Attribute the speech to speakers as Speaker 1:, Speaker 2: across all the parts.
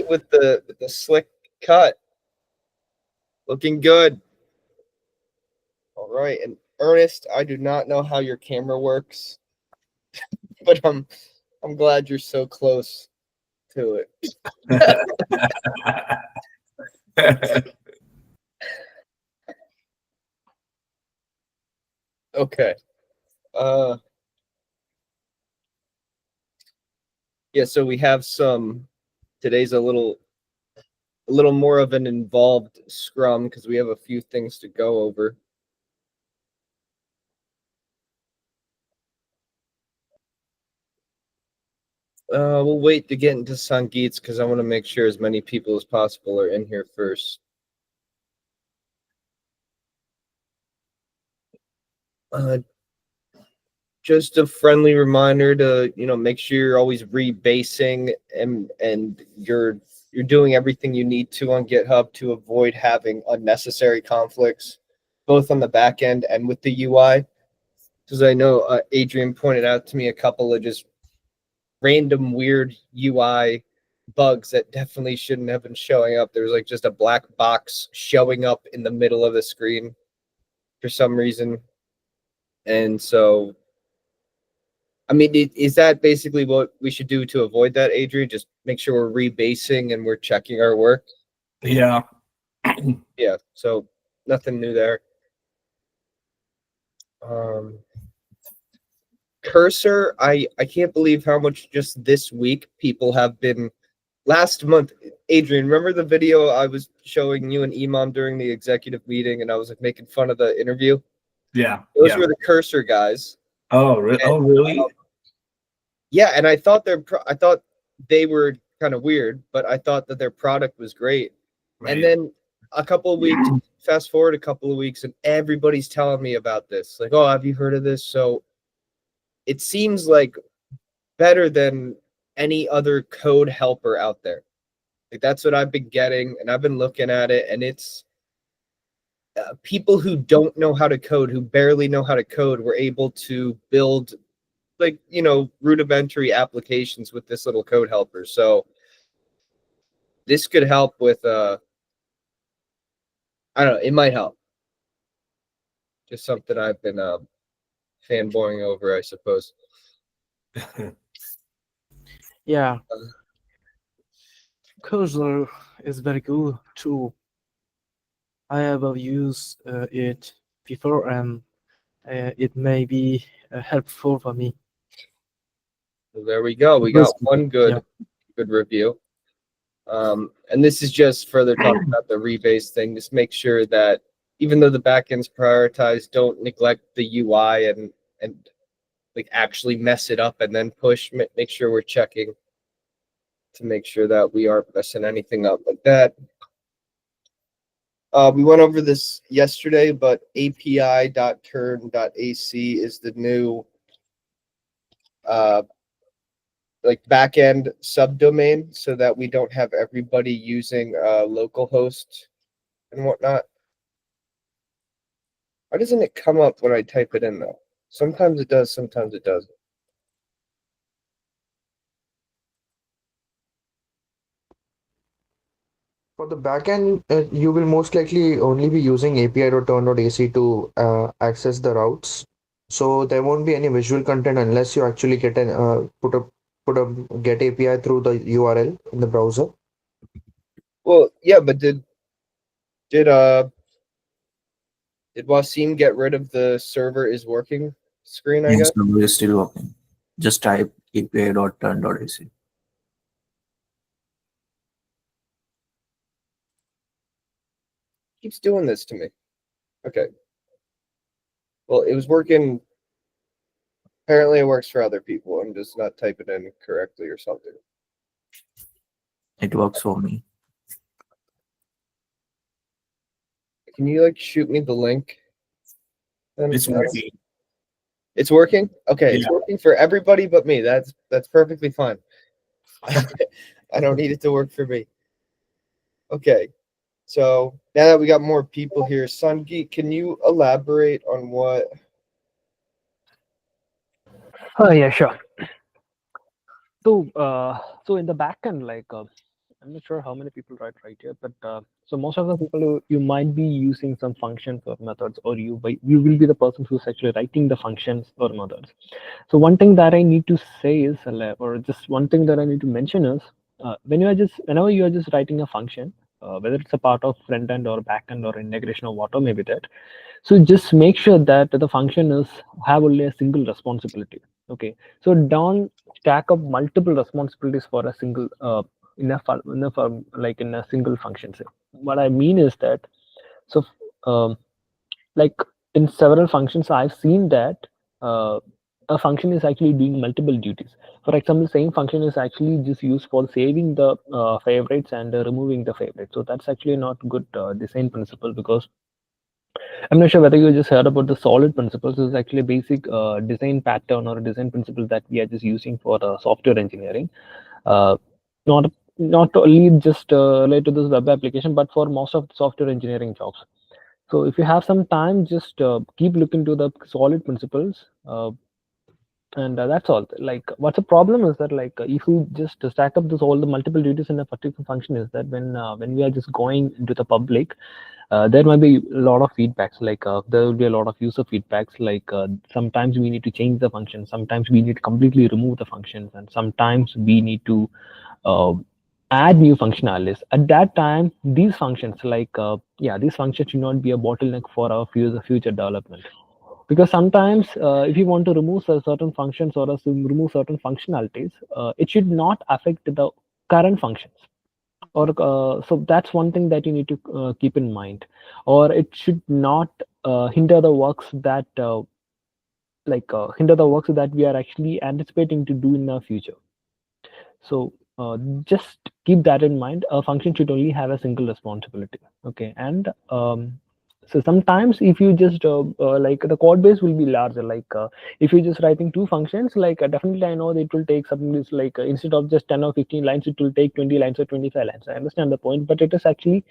Speaker 1: with the slick cut. Looking good. All right, and Ernest, I do not know how your camera works, but I'm glad you're so close to it. Okay. Yeah, so we have today's a little more of an involved scrum because we have a few things to go over. We'll wait to get into Sangeet's because I want to make sure as many people as possible are in here first. Just a friendly reminder to make sure you're always rebasing and you're doing everything you need to on GitHub to avoid having unnecessary conflicts, both on the back end and with the UI. Because I know Adrian pointed out to me a couple of just random weird UI bugs that definitely shouldn't have been showing up. There was like just a black box showing up in the middle of the screen for some reason. And so, I mean, is that basically what we should do to avoid that, Adrian? Just make sure we're rebasing and we're checking our work?
Speaker 2: Yeah.
Speaker 1: Yeah, so nothing new there. Cursor, I can't believe how much just this week people have been. Last month, Adrian, remember the video I was showing you and Imam during the executive meeting, and I was like making fun of the interview?
Speaker 2: Yeah.
Speaker 1: Those were the Cursor guys.
Speaker 2: Oh, really?
Speaker 1: Yeah, and I thought they were kind of weird, but I thought that their product was great. Right. And then a couple of weeks, fast forward a couple of weeks, and everybody's telling me about this. Like, oh, have you heard of this? So it seems like better than any other code helper out there. Like that's what I've been getting, and I've been looking at it, and it's people who don't know how to code, who barely know how to code, were able to build rudimentary applications with this little code helper. So this could help with I don't know, it might help. Just something I've been fanboying over, I suppose.
Speaker 3: Yeah. Cursor is very good too. I have used it before, and it may be helpful for me.
Speaker 1: So there we go. We got one good review. And this is just further talking about the rebase thing. Just make sure that even though the backend's prioritized, don't neglect the UI and like actually mess it up and then push. Make sure we're checking to make sure that we aren't messing anything up like that. We went over this yesterday, but api.tern.ac is the new like backend subdomain, so that we don't have everybody using localhost and whatnot. Why doesn't it come up when I type it in though? Sometimes it does, sometimes it doesn't.
Speaker 4: For the backend, you will most likely only be using api.turn.ac to access the routes. So there won't be any visual content unless you actually get an put a get API through the URL in the browser.
Speaker 1: Well, yeah, but did Wasim get rid of the server is working screen? I guess
Speaker 5: server is still working. Just type api.turn.ac.
Speaker 1: Keeps doing this to me. Okay. Well, it was working. Apparently, it works for other people. I'm just not typing in correctly or something.
Speaker 5: It works for me.
Speaker 1: Can you like shoot me the link?
Speaker 2: It's working.
Speaker 1: It's working? Okay,
Speaker 2: Yeah.
Speaker 1: It's working for everybody but me. That's perfectly fine. I don't need it to work for me. Okay. So now that we got more people here, Sangeet, can you elaborate on what?
Speaker 3: Yeah, sure. So in the backend, like
Speaker 6: I'm not sure how many people write right here, but so most of the people you might be using some functions or methods, or you will be the person who's actually writing the functions or methods. So one thing that I need to say is, or just one thing that I need to mention is, whenever you are just writing a function, whether it's a part of front end or back end or integration or whatever maybe that. So just make sure that the function is have only a single responsibility. Okay, so don't stack up multiple responsibilities for a single like in a single function. So what I mean is that, so um, like in several functions I've seen that uh, a function is actually doing multiple duties. For example, same function is actually just used for saving the favorites and removing the favorites. So that's actually not good design principle, because I'm not sure whether you just heard about the solid principles. This is actually a basic design pattern or a design principle that we are just using for software engineering. Uh, not not only just related to this web application, but for most of the software engineering jobs. So if you have some time, just keep looking to the solid principles. And that's all. Like, what's the problem is that, like, if you just stack up this all the multiple duties in a particular function, is that when we are just going into the public, there might be a lot of feedbacks. Like there will be a lot of user feedbacks. Like sometimes we need to change the function, sometimes we need to completely remove the functions, and sometimes we need to uh, add new functionalities. At that time, these functions, like these functions should not be a bottleneck for our future development. Because sometimes if you want to remove certain functions or remove certain functionalities, it should not affect the current functions. Or so that's one thing that you need to keep in mind. Or it should not hinder the works that hinder the works that we are actually anticipating to do in the future. So just keep that in mind. A function should only have a single responsibility. Okay, and so sometimes if you just like the code base will be larger. Like if you're just writing two functions, like definitely I know that it will take something is like instead of just 10 or 15 lines, it will take 20 lines or 25 lines. I understand the point, but it is actually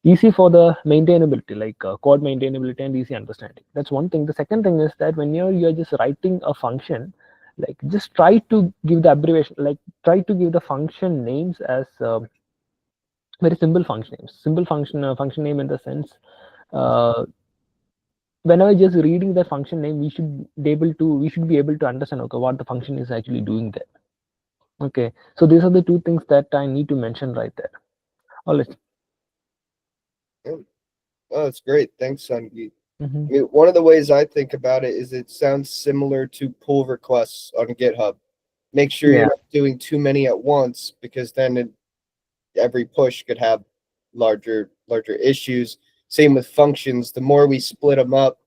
Speaker 6: easy for the maintainability, like code maintainability and easy understanding. That's one thing. The second thing is that when you're just writing a function, like just try to give the abbreviation, like try to give the function names as very simple function names. Simple function name in the sense, uh, whenever just reading the function name, we should be able to understand, okay, what the function is actually doing there. Okay, so these are the two things that I need to mention right there. All right.
Speaker 1: Oh, that's great. Thanks, Sangeet.
Speaker 6: Mhm.
Speaker 1: I mean, one of the ways I think about it is it sounds similar to pull requests on GitHub. Make sure
Speaker 6: Yeah.
Speaker 1: you're not doing too many at once, because then every push could have larger issues. Same with functions. The more we split them up,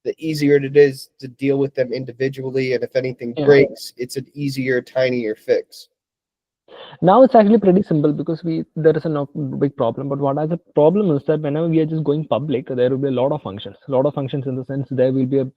Speaker 1: the easier it is to deal with them individually. And if anything
Speaker 6: Yeah.
Speaker 1: breaks, it's an easier, tinier fix.
Speaker 6: Now it's actually pretty simple because there is a no big problem. But what has a problem is that whenever we are just going public, there will be a lot of functions. A lot of functions in the sense there will be a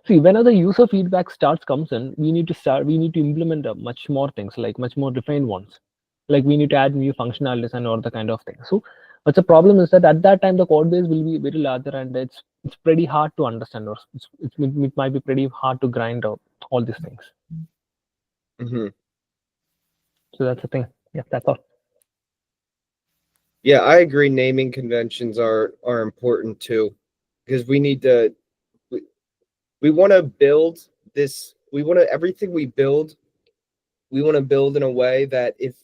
Speaker 6: whenever the user feedback comes in, we need to implement much more things, like much more defined ones. Like we need to add new functionalities and all the kind of things. So but the problem is that at that time the code base will be very larger, and it's pretty hard to understand, or it might be pretty hard to grind out all these things.
Speaker 1: Mm-hmm.
Speaker 6: So that's the thing. Yeah, that's all.
Speaker 1: Yeah, I agree. Naming conventions are important too, because we need to. We want to build this. We want to everything we build. We want to build in a way that if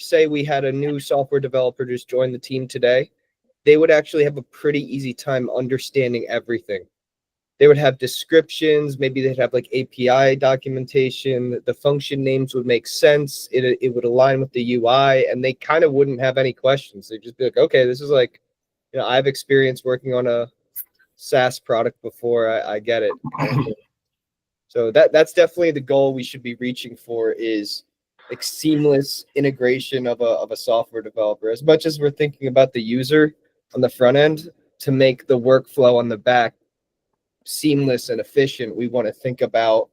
Speaker 1: say we had a new software developer just join the team today, they would actually have a pretty easy time understanding everything. They would have descriptions, maybe they'd have like API documentation, the function names would make sense, it would align with the UI, and they kind of wouldn't have any questions. They'd just be like, okay, this is like, I've experienced working on a SaaS product before, I get it. So that's definitely the goal we should be reaching for, is like seamless integration of a software developer. As much as we're thinking about the user on the front end, to make the workflow on the back seamless and efficient, we want to think about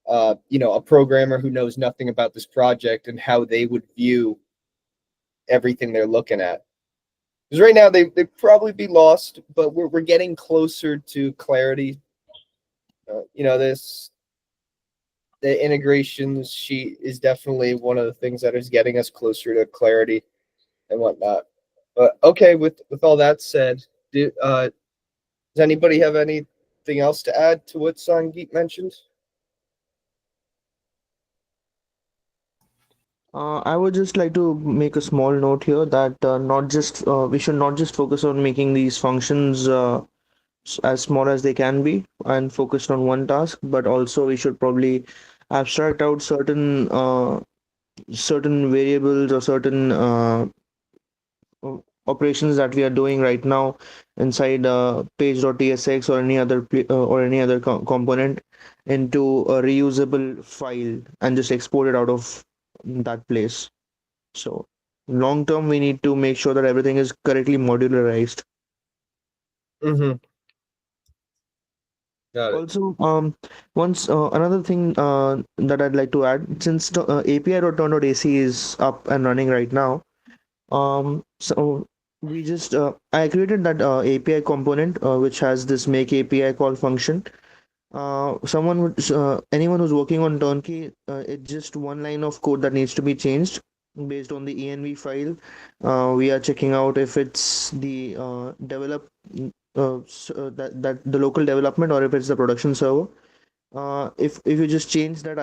Speaker 1: a programmer who knows nothing about this project and how they would view everything they're looking at. Because right now they'd probably be lost, but we're getting closer to clarity. This the integrations sheet is definitely one of the things that is getting us closer to clarity and whatnot. But okay, with all that said, does anybody have anything else to add to what Sangeet mentioned?
Speaker 4: I would just like to make a small note here that not just we should not just focus on making these functions as small as they can be and focused on one task, but also we should probably abstract out certain variables or certain operations that we are doing right now inside page.tsx or any other component into a reusable file and just export it out of that place. So long term, we need to make sure that everything is correctly modularized.
Speaker 1: Mm-hmm. Got it.
Speaker 4: Also, once another thing that I'd like to add, since the API.turn.ac is up and running right now, so we just I created that API component which has this make API call function. Anyone who's working on TernKey, it's just one line of code that needs to be changed based on the env file. We are checking out if it's the that the local development or if it's the production server. If you just change that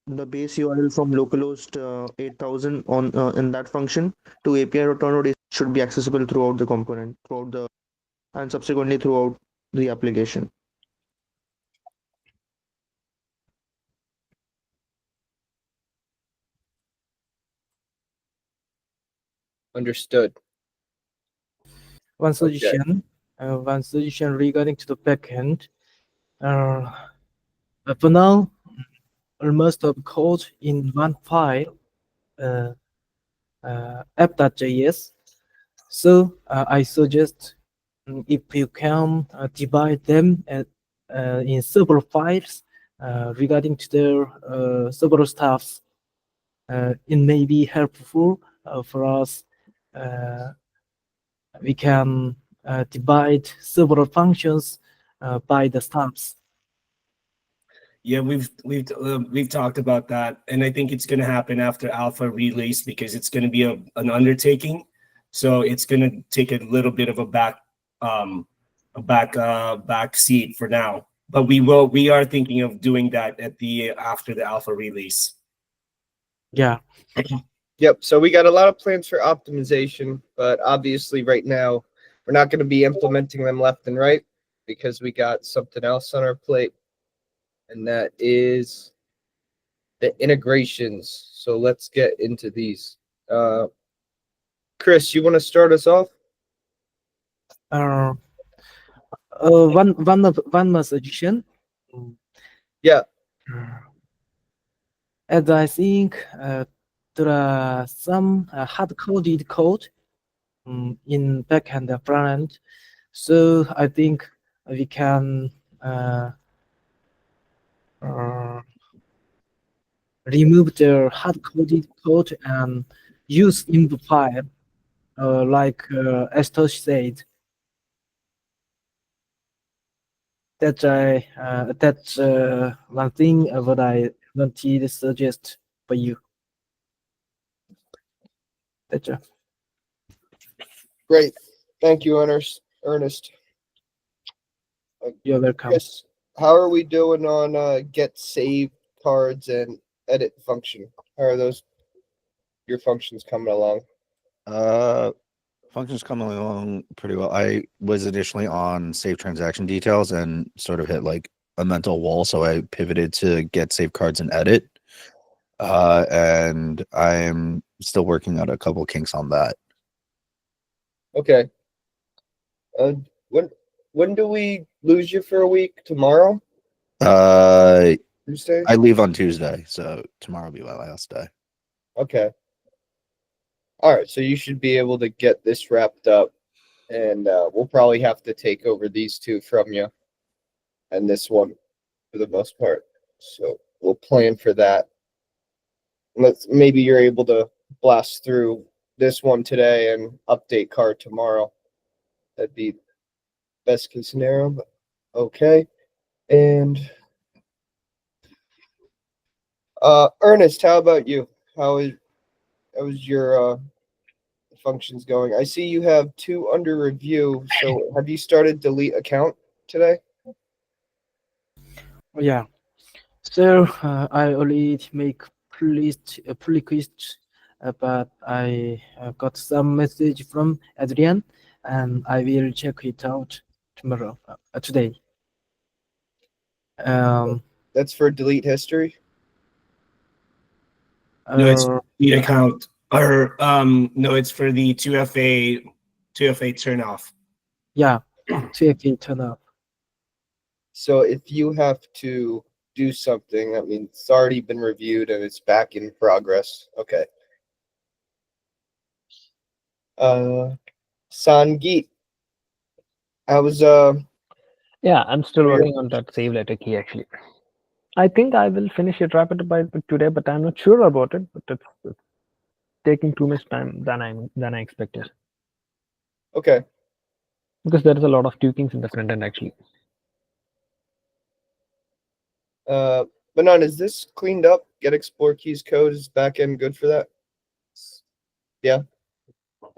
Speaker 4: the base URL from localhost 8000 on in that function to API.turn.ac should be accessible throughout the component, throughout the and subsequently throughout the application.
Speaker 1: Understood.
Speaker 3: One suggestion regarding to the backend. For now, most of code in one file, app.js. So I suggest if you can divide them in several files regarding to their several stuffs, it may be helpful for us. We can divide several functions by the stuffs.
Speaker 2: Yeah, we've talked about that, and I think it's going to happen after alpha release because it's going to be an undertaking. So it's going to take a little bit of a back seat for now. But we are thinking of doing that after the alpha release.
Speaker 3: Yeah.
Speaker 1: Yep. So we got a lot of plans for optimization, but obviously right now we're not going to be implementing them left and right because we got something else on our plate, and that is the integrations. So let's get into these. Chris, you want to start us off?
Speaker 3: One more suggestion.
Speaker 1: Yeah.
Speaker 3: As I think there are some hard-coded code in backend and frontend, so I think we can remove the hard-coded code and use info file, like Esther said. That's one thing what I wanted to suggest for you. That's
Speaker 1: Great. Thank you, Ernest.
Speaker 3: You're welcome.
Speaker 1: Chris, how are we doing on get save cards and edit function? How are your functions coming along?
Speaker 7: Functions coming along pretty well. I was initially on save transaction details and sort of hit like a mental wall, so I pivoted to get save cards and edit. And I'm still working out a couple kinks on that.
Speaker 1: Okay. When do we lose you for a week? Tomorrow? Tuesday?
Speaker 7: I leave on Tuesday, so tomorrow will be my last day.
Speaker 1: Okay. All right, so you should be able to get this wrapped up, and we'll probably have to take over these two from you and this one for the most part. So we'll plan for that. Maybe you're able to blast through this one today and update card tomorrow. That'd be best case scenario, but okay. And Ernest, how about you? How is your functions going? I see you have 2 under review. So have you started delete account today?
Speaker 3: Yeah. So I already make pull request, but I got some message from Adrian, and I will check it out tomorrow. Today.
Speaker 1: That's for delete history.
Speaker 2: No, it's
Speaker 3: Uh,
Speaker 2: the account. Or no, it's for the 2FA turn off.
Speaker 3: yeah, 2FA turn off.
Speaker 1: So if you have to do something, I mean, it's already been reviewed and it's back in progress. Okay. Sangeet, I was
Speaker 6: Yeah, I'm still
Speaker 1: Weird.
Speaker 6: working on that save letter key actually. I think I will finish it wrap it by today, but I'm not sure about it. But it's taking too much time than I expected
Speaker 1: okay.
Speaker 6: because there is a lot of tweakings in the front end actually.
Speaker 1: Manon, is this cleaned up? Get explore keys code is back end good for that? Yeah.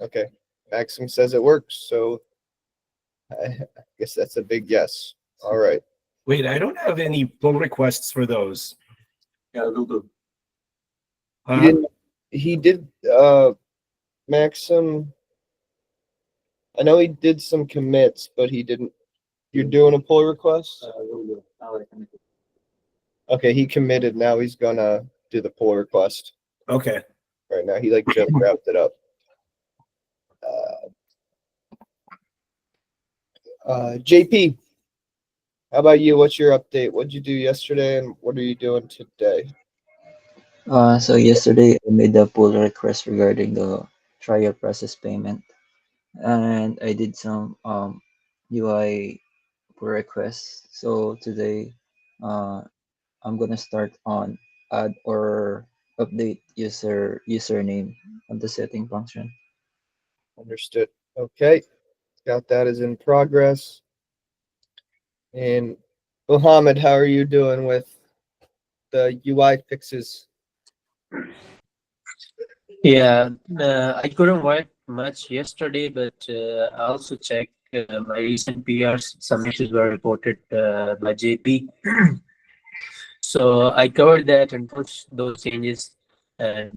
Speaker 1: Okay. Maxim says it works, so I guess that's a big yes. All right.
Speaker 2: Wait, I don't have any pull requests for those.
Speaker 5: Yeah, Google.
Speaker 1: He didn't. He did. Maxim. I know he did some commits, but he didn't. You're doing a pull request? Okay, he committed. Now he's gonna do the pull request
Speaker 2: Okay.
Speaker 1: right now. He like just wrapped it up. JP, how about you? What's your update? What'd you do yesterday, and what are you doing today?
Speaker 8: So yesterday I made a pull request regarding the trial process payment, and I did some UI pull requests. So today, I'm gonna start on add or update username on the setting function.
Speaker 1: Understood. Okay, got that is in progress. And Mohammed, how are you doing with the UI fixes?
Speaker 9: Yeah, I couldn't work much yesterday, but I also checked my recent PRs. Some issues were reported by JP. So I covered that and pushed those changes. And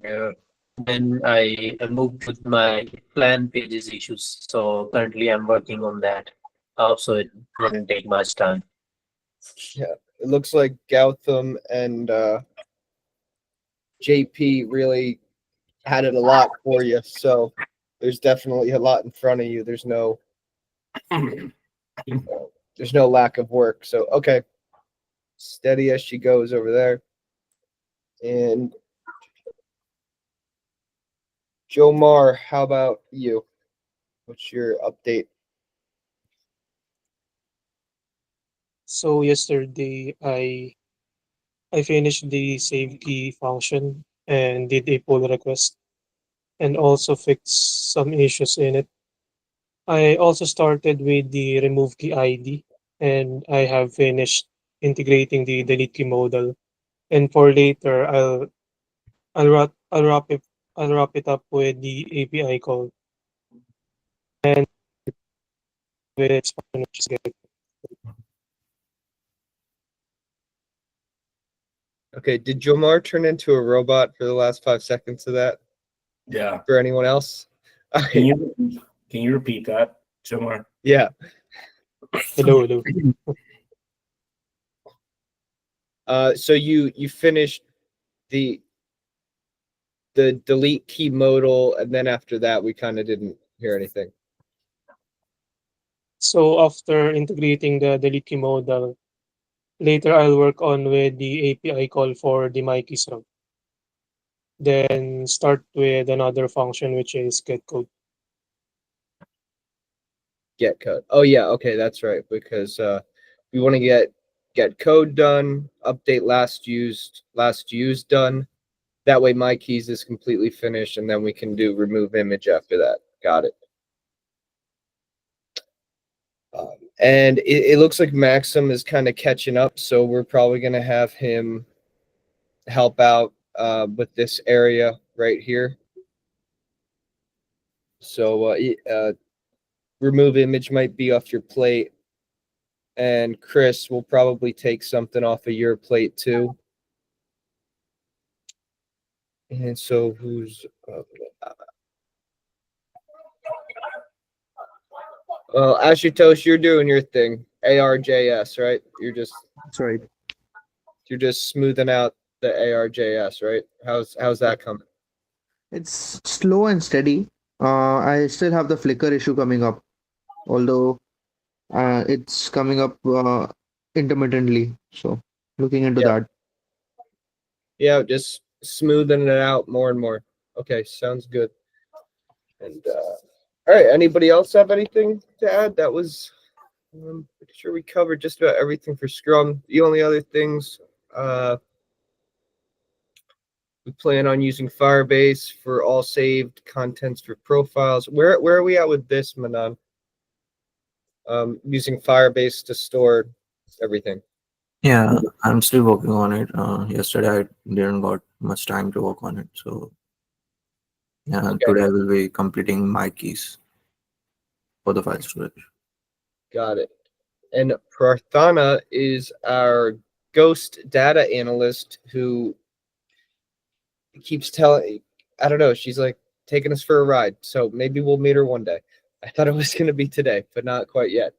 Speaker 9: then I moved with my plan pages issues. So currently I'm working on that. So it wouldn't take much time.
Speaker 1: Yeah, it looks like Gautam and JP really had it a lot for you. So there's definitely a lot in front of you. There's no lack of work. So okay, steady as she goes over there. And Jomar, how about you? What's your update?
Speaker 10: So yesterday I finished the save key function and did a pull request and also fixed some issues in it. I also started with the remove key ID and I have finished integrating the delete key modal. And for later I'll wrap it up with the API call and with expansion which is good.
Speaker 1: Okay, did Jomar turn into a robot for the last 5 seconds of that?
Speaker 2: Yeah.
Speaker 1: For anyone else?
Speaker 2: Can you repeat that, Jomar?
Speaker 1: Yeah.
Speaker 10: Hello.
Speaker 1: So you finished the delete key modal, and then after that we kind of didn't hear anything.
Speaker 10: So after integrating the delete key modal, later I'll work on with the API call for the MyKeys route. Then start with another function which is getCode.
Speaker 1: Get code. Oh yeah, okay, that's right. Because we want to get code done, update last used done. That way my keys is completely finished, and then we can do remove image after that. Got it. And it looks like Maxim is kind of catching up, so we're probably gonna have him help out with this area right here. So remove image might be off your plate, and Chris will probably take something off of your plate too. And so who's well, Ashutosh, you're doing your thing. ARJS, right?
Speaker 4: That's right.
Speaker 1: You're just smoothing out the ARJS, right? How's that coming?
Speaker 4: It's slow and steady. I still have the flicker issue coming up, although it's coming up intermittently. So looking into that.
Speaker 1: Yeah, just smoothing it out more and more. Okay, sounds good. And all right, anybody else have anything to add? That was I'm pretty sure we covered just about everything for Scrum. The only other things we plan on using Firebase for all saved contents for profiles. Where are we at with this, Manan? Using Firebase to store everything.
Speaker 5: Yeah, I'm still working on it. Yesterday I didn't got much time to work on it, so yeah,
Speaker 1: Okay.
Speaker 5: today I will be completing my keys for the file storage.
Speaker 1: Got it. And Prarthana is our ghost data analyst who keeps telling, I don't know, she's like taking us for a ride. So maybe we'll meet her one day. I thought it was going to be today, but not quite yet.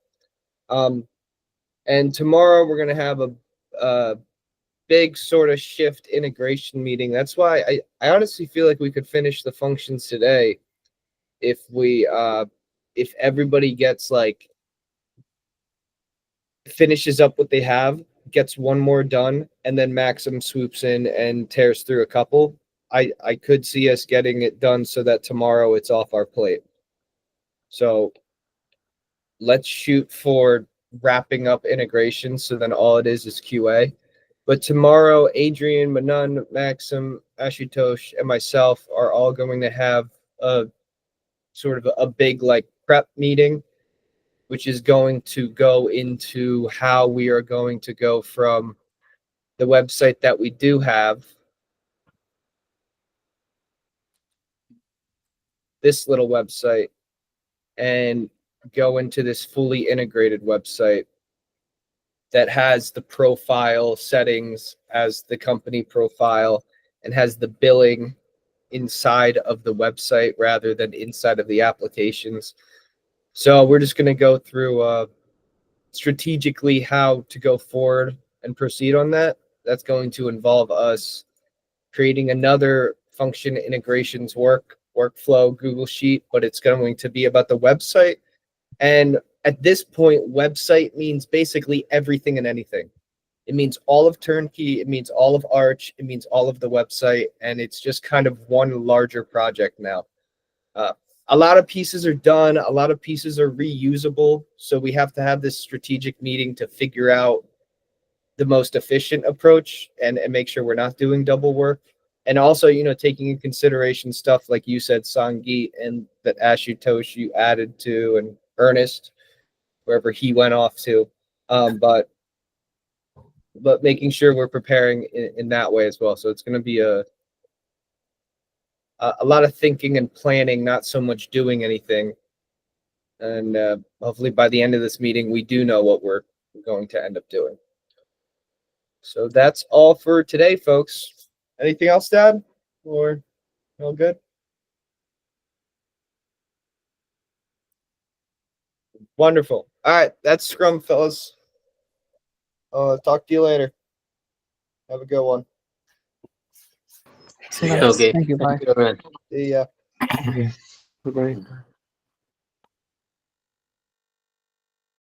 Speaker 1: And tomorrow we're going to have a big sort of shift integration meeting. That's why I honestly feel like we could finish the functions today if we if everybody gets like finishes up what they have, gets one more done, and then Maxim swoops in and tears through a couple. I could see us getting it done so that tomorrow it's off our plate. So let's shoot for wrapping up integration so then all it is QA. But tomorrow, Adrian, Manan, Maxim, Ashutosh, and myself are all going to have a sort of a big like prep meeting, which is going to go into how we are going to go from the website that we do have, this little website, and go into this fully integrated website that has the profile settings as the company profile and has the billing inside of the website rather than inside of the applications. So we're just going to go through strategically how to go forward and proceed on that. That's going to involve us creating another function integrations workflow Google Sheet, but it's going to be about the website. And at this point, website means basically everything and anything. It means all of TernKey, it means all of Arch, it means all of the website, and it's just kind of one larger project now. A lot of pieces are done, a lot of pieces are reusable, so we have to have this strategic meeting to figure out the most efficient approach and make sure we're not doing double work. And also, taking in consideration stuff like you said, Sangeet, and that Ashutosh you added to, and Ernest, wherever he went off to. But making sure we're preparing in that way as well. So it's going to be a lot of thinking and planning, not so much doing anything. And hopefully by the end of this meeting, we do know what we're going to end up doing. So that's all for today, folks. Anything else, Dad? Or all good? Wonderful. All right, that's Scrum, fellas. Talk to you later. Have a good one.
Speaker 6: See you guys.
Speaker 9: Okay.
Speaker 6: Thank you. Bye.
Speaker 9: Thank you, everyone.
Speaker 1: See ya.
Speaker 4: Goodbye.